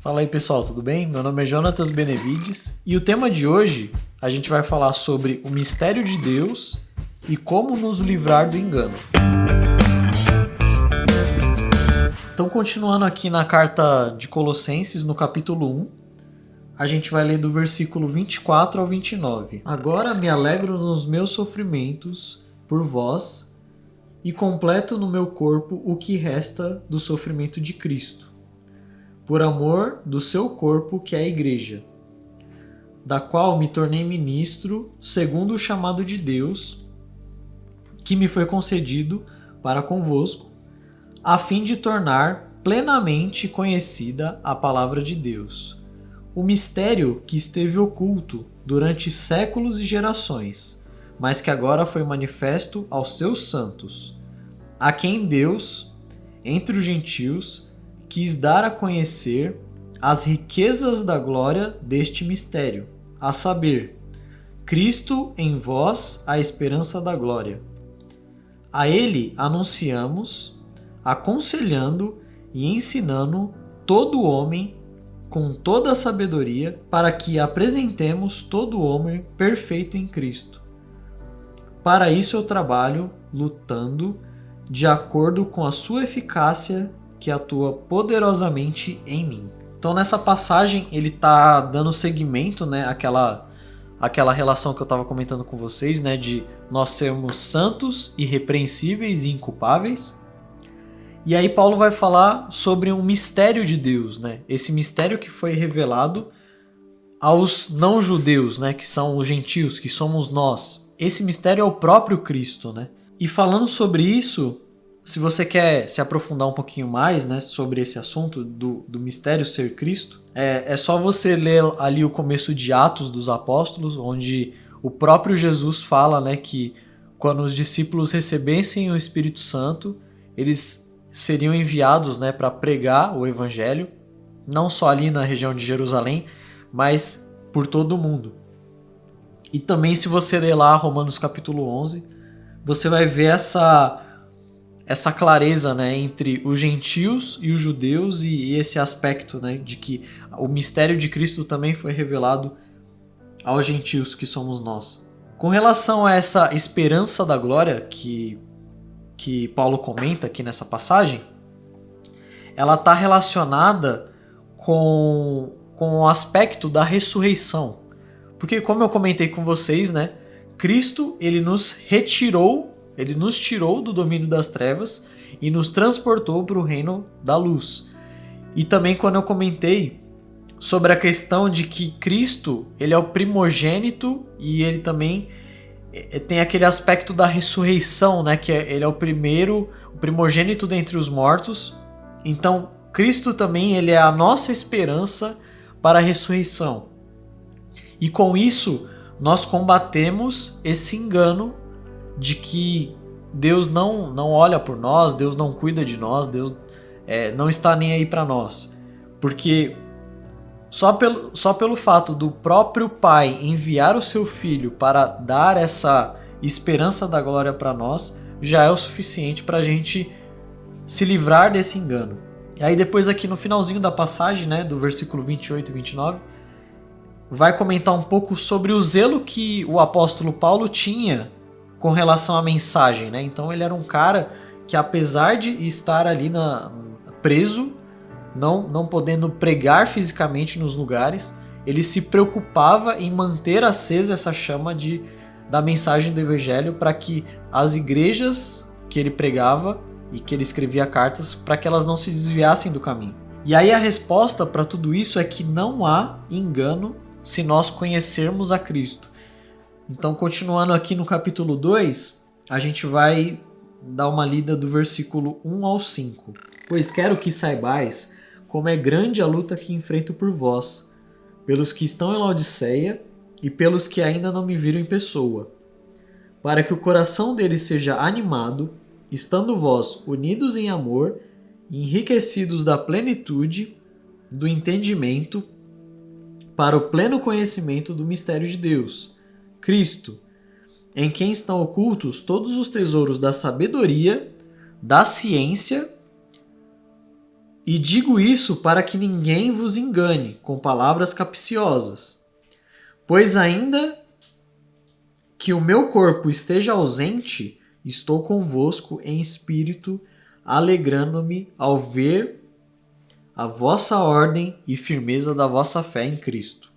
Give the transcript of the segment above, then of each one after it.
Fala aí pessoal, tudo bem? Meu nome é Jonatas Benevides e o tema de hoje a gente vai falar sobre o mistério de Deus e como nos livrar do engano. Então, continuando aqui na carta de Colossenses, no capítulo 1, a gente vai ler do versículo 24 ao 29. Agora me alegro nos meus sofrimentos por vós e completo no meu corpo o que resta do sofrimento de Cristo, por amor do seu corpo, que é a igreja, da qual me tornei ministro segundo o chamado de Deus, que me foi concedido para convosco, a fim de tornar plenamente conhecida a palavra de Deus, o mistério que esteve oculto durante séculos e gerações, mas que agora foi manifesto aos seus santos, a quem Deus, entre os gentios, quis dar a conhecer as riquezas da glória deste mistério, a saber, Cristo em vós, a esperança da glória. A ele anunciamos, aconselhando e ensinando todo homem com toda a sabedoria, para que apresentemos todo homem perfeito em Cristo. Para isso eu trabalho, lutando, de acordo com a sua eficácia, que atua poderosamente em mim. Então nessa passagem ele está dando seguimento, né, àquela relação que eu estava comentando com vocês, né, de nós sermos santos, irrepreensíveis e inculpáveis. E aí Paulo vai falar sobre um mistério de Deus, né? Esse mistério que foi revelado aos não-judeus, né? Que são os gentios, que somos nós. Esse mistério é o próprio Cristo, né? E falando sobre isso, se você quer se aprofundar um pouquinho mais, né, sobre esse assunto do mistério ser Cristo, é só você ler ali o começo de Atos dos Apóstolos, onde o próprio Jesus fala, né, que quando os discípulos recebessem o Espírito Santo, eles seriam enviados, né, para pregar o evangelho, não só ali na região de Jerusalém, mas por todo o mundo. E também se você ler lá Romanos capítulo 11, você vai ver essa clareza, né, entre os gentios e os judeus e esse aspecto, né, de que o mistério de Cristo também foi revelado aos gentios, que somos nós. Com relação a essa esperança da glória que Paulo comenta aqui nessa passagem, ela está relacionada com o aspecto da ressurreição. Porque, como eu comentei com vocês, né, Cristo ele nos tirou do domínio das trevas e nos transportou para o reino da luz. E também quando eu comentei sobre a questão de que Cristo ele é o primogênito e ele também tem aquele aspecto da ressurreição, né? Que ele é o primogênito dentre os mortos. Então, Cristo também ele é a nossa esperança para a ressurreição. E com isso, nós combatemos esse engano de que Deus não olha por nós, Deus não cuida de nós, Deus não está nem aí para nós. Porque só pelo fato do próprio Pai enviar o seu Filho para dar essa esperança da glória para nós, já é o suficiente para a gente se livrar desse engano. E aí depois aqui no finalzinho da passagem, né, do versículo 28 e 29, vai comentar um pouco sobre o zelo que o apóstolo Paulo tinha com relação à mensagem, né? Então ele era um cara que, apesar de estar ali preso, não podendo pregar fisicamente nos lugares, ele se preocupava em manter acesa essa chama da mensagem do evangelho para que as igrejas que ele pregava e que ele escrevia cartas, para que elas não se desviassem do caminho. E aí a resposta para tudo isso é que não há engano se nós conhecermos a Cristo. Então, continuando aqui no capítulo 2, a gente vai dar uma lida do versículo 1 ao 5. Pois quero que saibais como é grande a luta que enfrento por vós, pelos que estão em Laodiceia e pelos que ainda não me viram em pessoa, para que o coração deles seja animado, estando vós unidos em amor e enriquecidos da plenitude do entendimento, para o pleno conhecimento do mistério de Deus, Cristo, em quem estão ocultos todos os tesouros da sabedoria, da ciência E digo isso para que ninguém vos engane com palavras capciosas. Pois ainda que o meu corpo esteja ausente, estou convosco em espírito, alegrando-me ao ver a vossa ordem e firmeza da vossa fé em Cristo.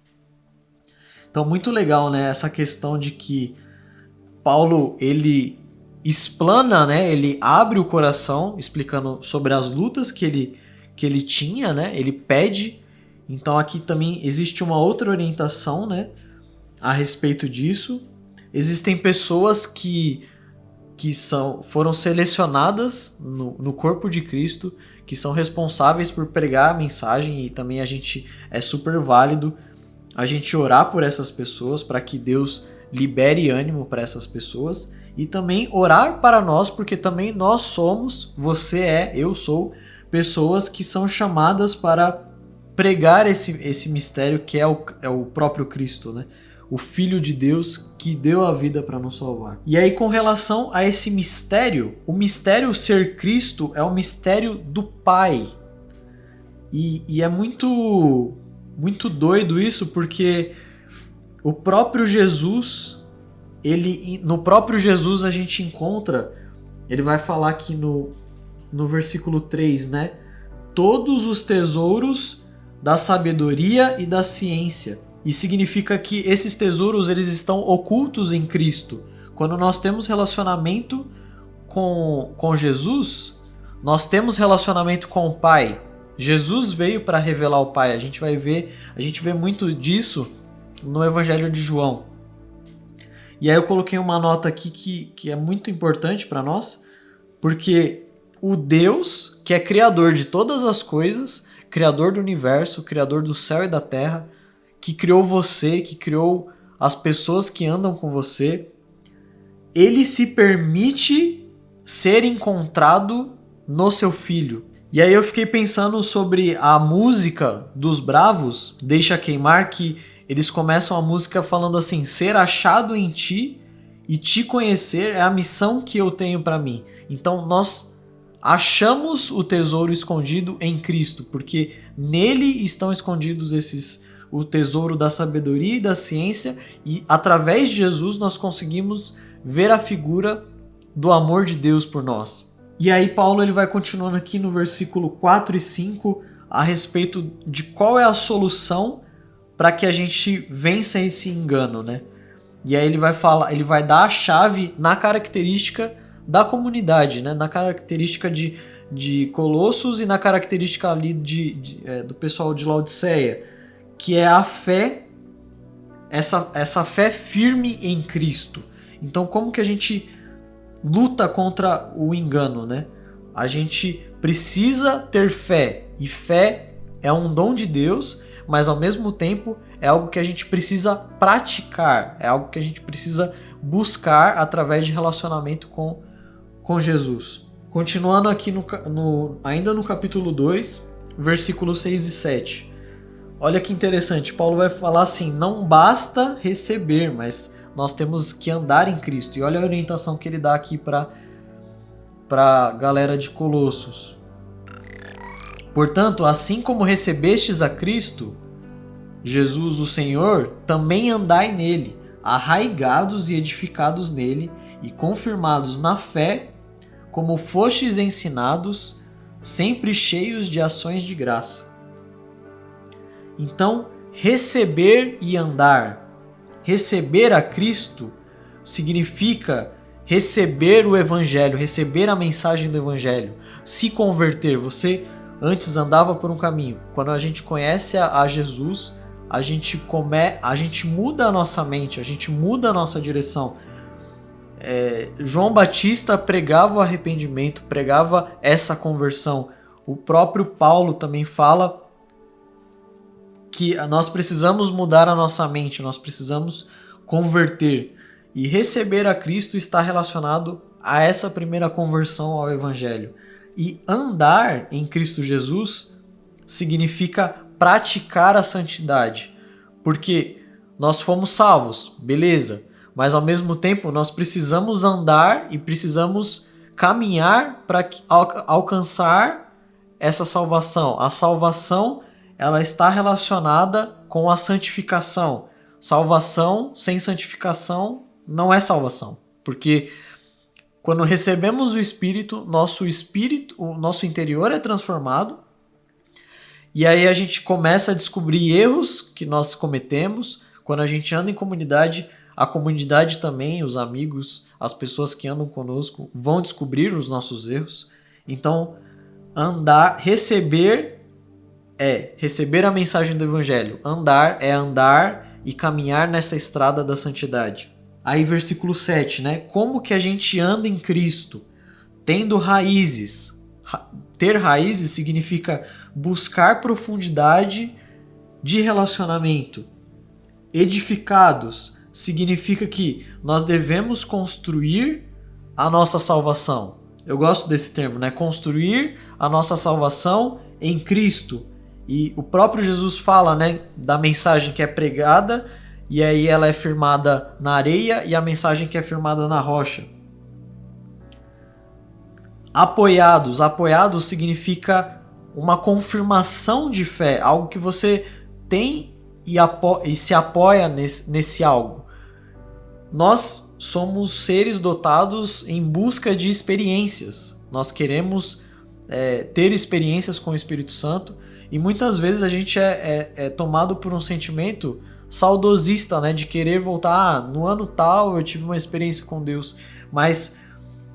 Então, muito legal, né? Essa questão de que Paulo, ele explana, né? Ele abre o coração, explicando sobre as lutas que ele tinha, né? Ele pede. Então, aqui também existe uma outra orientação, né? A respeito disso. Existem pessoas que foram selecionadas no corpo de Cristo, que são responsáveis por pregar a mensagem, e também é super válido a gente orar por essas pessoas para que Deus libere ânimo para essas pessoas, e também orar para nós, porque também nós somos, eu sou, pessoas que são chamadas para pregar esse mistério que é o próprio Cristo, né? O Filho de Deus que deu a vida para nos salvar. E aí, com relação a esse mistério, o mistério ser Cristo é o mistério do Pai. E é muito, muito doido isso, porque o próprio Jesus, no próprio Jesus a gente encontra, ele vai falar aqui no versículo 3, né? Todos os tesouros da sabedoria e da ciência. E significa que esses tesouros, eles estão ocultos em Cristo. Quando nós temos relacionamento com Jesus, nós temos relacionamento com o Pai. Jesus veio para revelar o Pai. A gente vê muito disso no Evangelho de João. E aí eu coloquei uma nota aqui que é muito importante para nós, porque o Deus, que é criador de todas as coisas, criador do universo, criador do céu e da terra, que criou você, que criou as pessoas que andam com você, ele se permite ser encontrado no seu Filho. E aí eu fiquei pensando sobre a música dos Bravos, Deixa Queimar, que eles começam a música falando assim: ser achado em ti e te conhecer é a missão que eu tenho para mim. Então nós achamos o tesouro escondido em Cristo, porque nele estão escondidos o tesouro da sabedoria e da ciência, e através de Jesus nós conseguimos ver a figura do amor de Deus por nós. E aí Paulo ele vai continuando aqui no versículo 4 e 5 a respeito de qual é a solução para que a gente vença esse engano, né? E aí ele vai dar a chave na característica da comunidade, né? Na característica de Colossos e na característica ali do pessoal de Laodiceia, que é a fé, essa fé firme em Cristo. Então, como que a gente luta contra o engano, né? A gente precisa ter fé, e fé é um dom de Deus, mas ao mesmo tempo é algo que a gente precisa praticar, é algo que a gente precisa buscar através de relacionamento com Jesus. Continuando aqui ainda no capítulo 2, versículos 6 e 7. Olha que interessante, Paulo vai falar assim: não basta receber, mas nós temos que andar em Cristo. E olha a orientação que ele dá aqui para a galera de Colossos. Portanto, assim como recebestes a Cristo, Jesus o Senhor, também andai nele, arraigados e edificados nele, e confirmados na fé, como fostes ensinados, sempre cheios de ações de graça. Então, receber e andar, receber a Cristo, significa receber o Evangelho, receber a mensagem do Evangelho, se converter. Você antes andava por um caminho. Quando a gente conhece a Jesus, a gente muda a nossa mente, a gente muda a nossa direção. João Batista pregava o arrependimento, pregava essa conversão. O próprio Paulo também fala que nós precisamos mudar a nossa mente, nós precisamos converter. E receber a Cristo está relacionado a essa primeira conversão ao Evangelho. E andar em Cristo Jesus significa praticar a santidade. Porque nós fomos salvos, beleza, mas ao mesmo tempo nós precisamos andar e precisamos caminhar para alcançar essa salvação? A salvação, ela está relacionada com a santificação. Salvação sem santificação não é salvação, porque quando recebemos o Espírito, o nosso interior é transformado, e aí a gente começa a descobrir erros que nós cometemos. Quando a gente anda em comunidade, a comunidade também, os amigos, as pessoas que andam conosco vão descobrir os nossos erros. Então, receber a mensagem do Evangelho. Andar é andar e caminhar nessa estrada da santidade. Aí versículo 7, né? Como que a gente anda em Cristo? Tendo raízes. Ter raízes significa buscar profundidade de relacionamento. Edificados significa que nós devemos construir a nossa salvação. Eu gosto desse termo, né? Construir a nossa salvação em Cristo. E o próprio Jesus fala, né, da mensagem que é pregada, e aí ela é firmada na areia, e a mensagem que é firmada na rocha. Apoiados. Apoiados significa uma confirmação de fé, algo que você tem e se apoia nesse algo. Nós somos seres dotados em busca de experiências. Nós queremos ter experiências com o Espírito Santo, e muitas vezes a gente é tomado por um sentimento saudosista, né, de querer voltar. No ano tal eu tive uma experiência com Deus, mas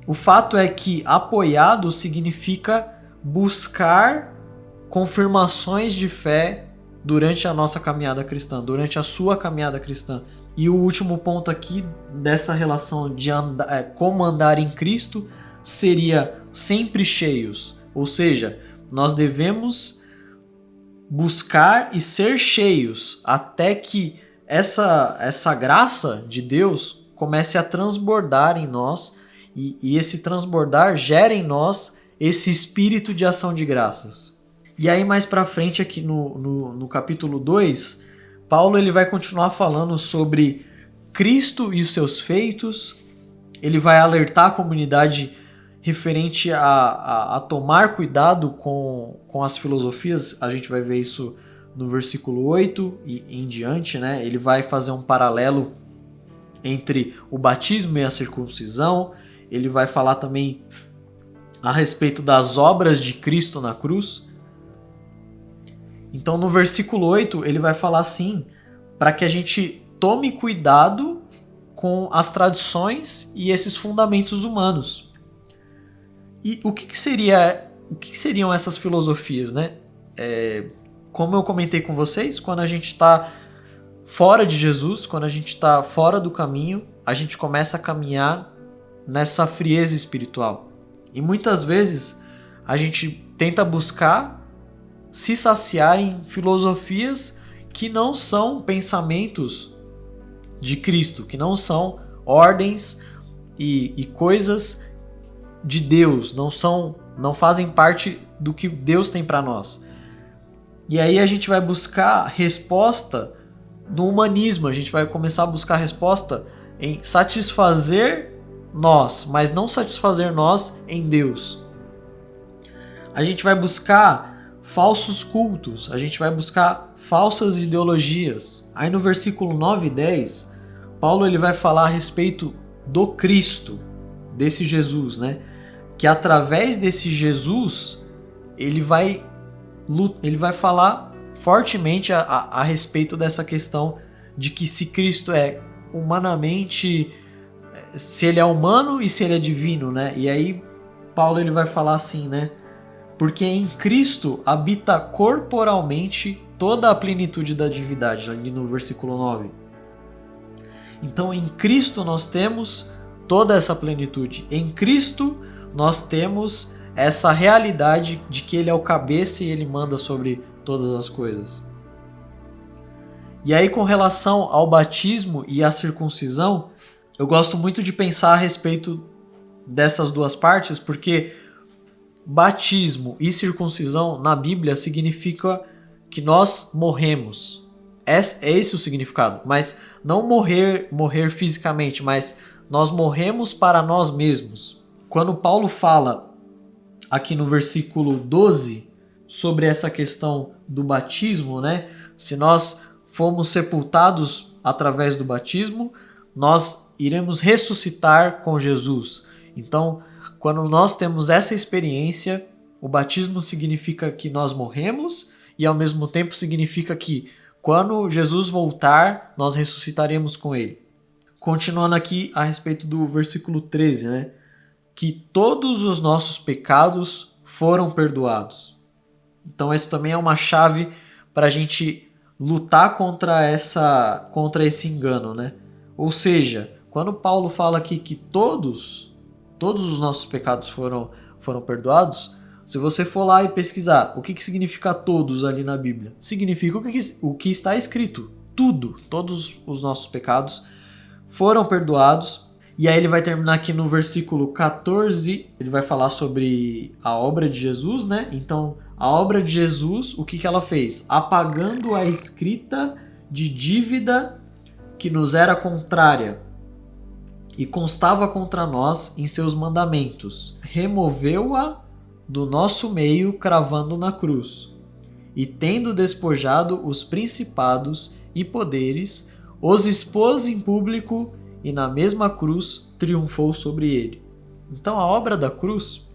o fato é que apoiado significa buscar confirmações de fé durante a nossa caminhada cristã, durante a sua caminhada cristã. E o último ponto aqui dessa relação de como andar em Cristo seria sempre cheios, ou seja, nós devemos buscar e ser cheios até que essa graça de Deus comece a transbordar em nós, e esse transbordar gera em nós esse espírito de ação de graças. E aí mais pra frente aqui no capítulo 2, Paulo ele vai continuar falando sobre Cristo e os seus feitos. Ele vai alertar a comunidade referente a tomar cuidado com as filosofias. A gente vai ver isso no versículo 8 e em diante, né? Ele vai fazer um paralelo entre o batismo e a circuncisão. Ele vai falar também a respeito das obras de Cristo na cruz. Então no versículo 8 ele vai falar assim, para que a gente tome cuidado com as tradições e esses fundamentos humanos. E o que seriam essas filosofias, né? Como eu comentei com vocês, quando a gente está fora de Jesus, quando a gente está fora do caminho, a gente começa a caminhar nessa frieza espiritual. E muitas vezes a gente tenta buscar se saciar em filosofias que não são pensamentos de Cristo, que não são ordens e coisas de Deus, não fazem parte do que Deus tem para nós. E aí a gente vai buscar resposta no humanismo, a gente vai começar a buscar resposta em satisfazer nós, mas não satisfazer nós em Deus. A gente vai buscar falsos cultos, a gente vai buscar falsas ideologias. Aí no versículo 9 e 10, Paulo ele vai falar a respeito do Cristo, desse Jesus, né? Que através desse Jesus, ele vai falar fortemente a respeito dessa questão de que se Cristo é humanamente, se ele é humano e se ele é divino, né? E aí Paulo ele vai falar assim, né? Porque em Cristo habita corporalmente toda a plenitude da divindade, ali no versículo 9. Então em Cristo nós temos toda essa plenitude. Em Cristo nós temos essa realidade de que ele é o cabeça e ele manda sobre todas as coisas. E aí com relação ao batismo e à circuncisão, eu gosto muito de pensar a respeito dessas duas partes, porque batismo e circuncisão na Bíblia significa que nós morremos. É esse o significado, mas não morrer fisicamente, mas nós morremos para nós mesmos. Quando Paulo fala aqui no versículo 12, sobre essa questão do batismo, né? Se nós fomos sepultados através do batismo, nós iremos ressuscitar com Jesus. Então, quando nós temos essa experiência, o batismo significa que nós morremos e ao mesmo tempo significa que quando Jesus voltar, nós ressuscitaremos com ele. Continuando aqui a respeito do versículo 13, né? Que todos os nossos pecados foram perdoados. Então, isso também é uma chave para a gente lutar contra esse engano, né? Ou seja, quando Paulo fala aqui que todos os nossos pecados foram perdoados, se você for lá e pesquisar o que significa todos ali na Bíblia, significa o que está escrito, tudo, todos os nossos pecados foram perdoados. E aí ele vai terminar aqui no versículo 14, ele vai falar sobre a obra de Jesus, né? Então, a obra de Jesus, o que ela fez? Apagando a escrita de dívida que nos era contrária e constava contra nós em seus mandamentos, removeu-a do nosso meio, cravando na cruz. E tendo despojado os principados e poderes, os expôs em público e na mesma cruz triunfou sobre ele. Então a obra da cruz,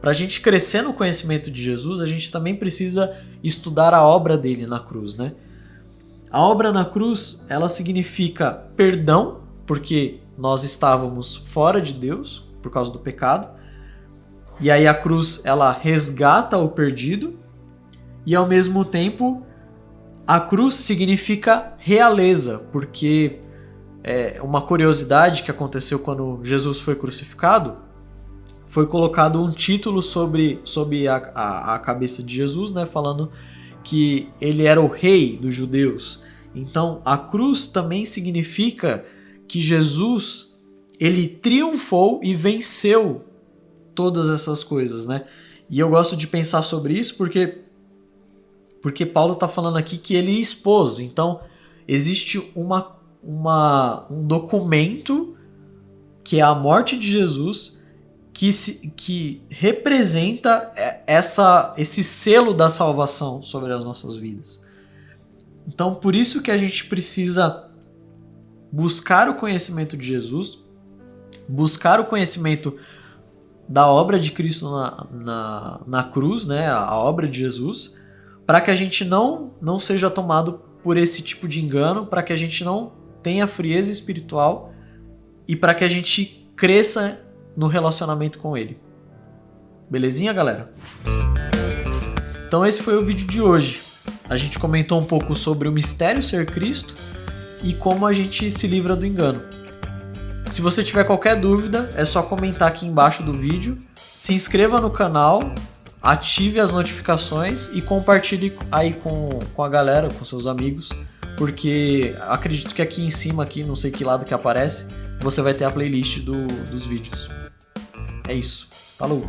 para a gente crescer no conhecimento de Jesus, a gente também precisa estudar a obra dele na cruz, né? A obra na cruz, ela significa perdão, porque nós estávamos fora de Deus por causa do pecado. E aí a cruz, ela resgata o perdido. E ao mesmo tempo, a cruz significa realeza, porque uma curiosidade que aconteceu quando Jesus foi crucificado, foi colocado um título sobre a cabeça de Jesus, né, falando que ele era o rei dos judeus. Então a cruz também significa que Jesus, ele triunfou e venceu todas essas coisas, né? E eu gosto de pensar sobre isso porque Paulo está falando aqui que ele expôs. Então existe um documento que é a morte de Jesus que representa esse selo da salvação sobre as nossas vidas. Então, por isso que a gente precisa buscar o conhecimento de Jesus, buscar o conhecimento da obra de Cristo na cruz, né, a obra de Jesus, para que a gente não seja tomado por esse tipo de engano, para que a gente não tenha frieza espiritual e para que a gente cresça no relacionamento com ele. Belezinha, galera? Então esse foi o vídeo de hoje. A gente comentou um pouco sobre o mistério ser Cristo e como a gente se livra do engano. Se você tiver qualquer dúvida, é só comentar aqui embaixo do vídeo, se inscreva no canal, ative as notificações e compartilhe aí com a galera, com seus amigos, porque acredito que aqui em cima, aqui, não sei que lado que aparece, você vai ter a playlist dos vídeos. É isso. Falou!